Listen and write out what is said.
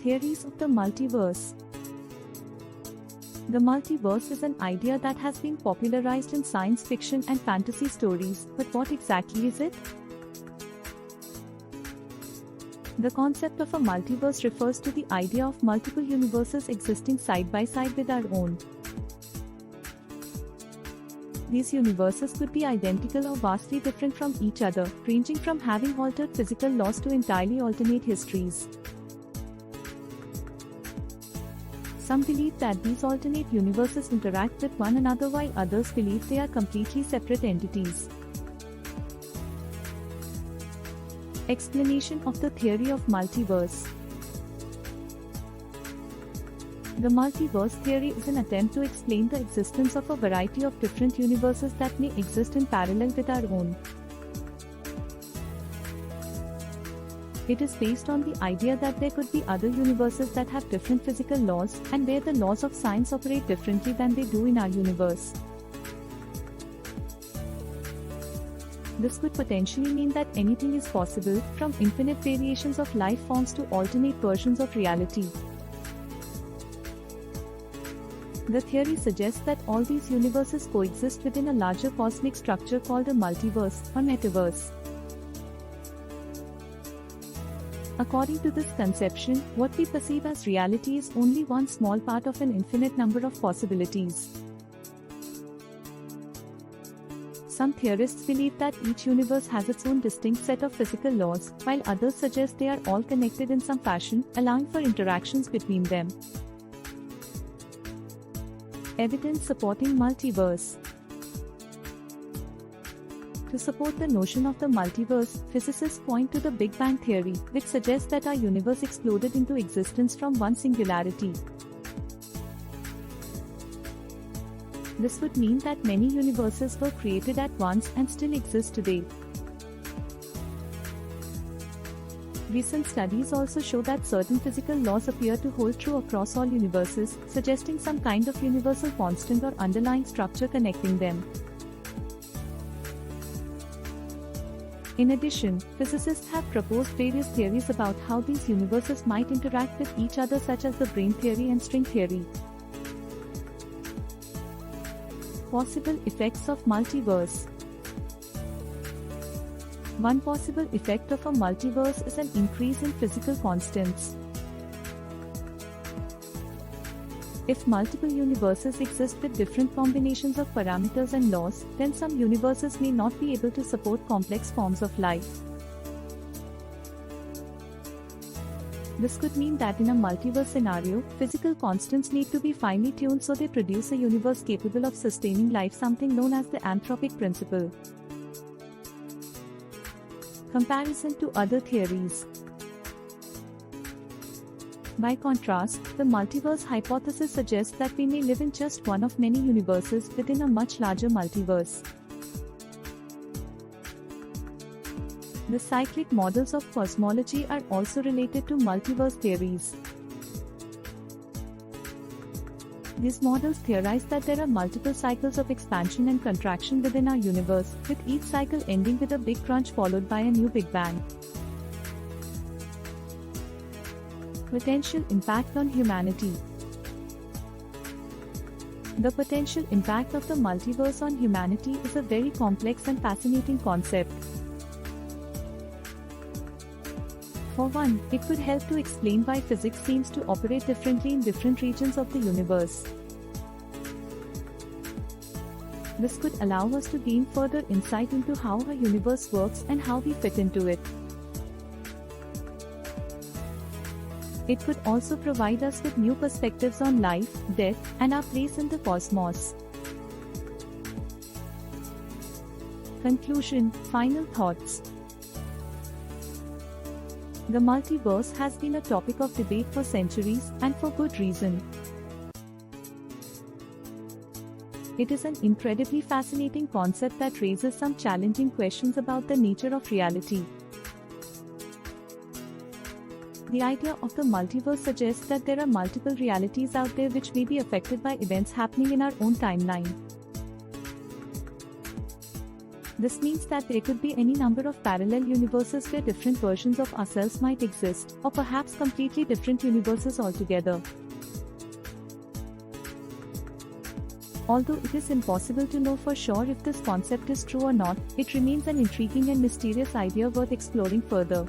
Theories of the multiverse. The multiverse is an idea that has been popularized in science fiction and fantasy stories, but what exactly is it? The concept of a multiverse refers to the idea of multiple universes existing side by side with our own. These universes could be identical or vastly different from each other, ranging from having altered physical laws to entirely alternate histories. Some believe that these alternate universes interact with one another while others believe they are completely separate entities. Explanation of the theory of multiverse. The multiverse theory is an attempt to explain the existence of a variety of different universes that may exist in parallel with our own. It is based on the idea that there could be other universes that have different physical laws, and where the laws of science operate differently than they do in our universe. This could potentially mean that anything is possible, from infinite variations of life forms to alternate versions of reality. The theory suggests that all these universes coexist within a larger cosmic structure called a multiverse, or metaverse. According to this conception, what we perceive as reality is only one small part of an infinite number of possibilities. Some theorists believe that each universe has its own distinct set of physical laws, while others suggest they are all connected in some fashion, allowing for interactions between them. Evidence supporting multiverse. To support the notion of the multiverse, physicists point to the Big Bang theory, which suggests that our universe exploded into existence from one singularity. This would mean that many universes were created at once and still exist today. Recent studies also show that certain physical laws appear to hold true across all universes, suggesting some kind of universal constant or underlying structure connecting them. In addition, physicists have proposed various theories about how these universes might interact with each other, such as the brane theory and string theory. Possible effects of multiverse. One possible effect of a multiverse is an increase in physical constants. If multiple universes exist with different combinations of parameters and laws, then some universes may not be able to support complex forms of life. This could mean that in a multiverse scenario, physical constants need to be finely tuned so they produce a universe capable of sustaining life, something known as the anthropic principle. Comparison to other theories. By contrast, the multiverse hypothesis suggests that we may live in just one of many universes within a much larger multiverse. The cyclic models of cosmology are also related to multiverse theories. These models theorize that there are multiple cycles of expansion and contraction within our universe, with each cycle ending with a big crunch followed by a new Big Bang. Potential impact on humanity. The potential impact of the multiverse on humanity is a very complex and fascinating concept. For one, it could help to explain why physics seems to operate differently in different regions of the universe. This could allow us to gain further insight into how our universe works and how we fit into it. It could also provide us with new perspectives on life, death, and our place in the cosmos. Conclusion, final thoughts. The multiverse has been a topic of debate for centuries, and for good reason. It is an incredibly fascinating concept that raises some challenging questions about the nature of reality. The idea of the multiverse suggests that there are multiple realities out there which may be affected by events happening in our own timeline. This means that there could be any number of parallel universes where different versions of ourselves might exist, or perhaps completely different universes altogether. Although it is impossible to know for sure if this concept is true or not, it remains an intriguing and mysterious idea worth exploring further.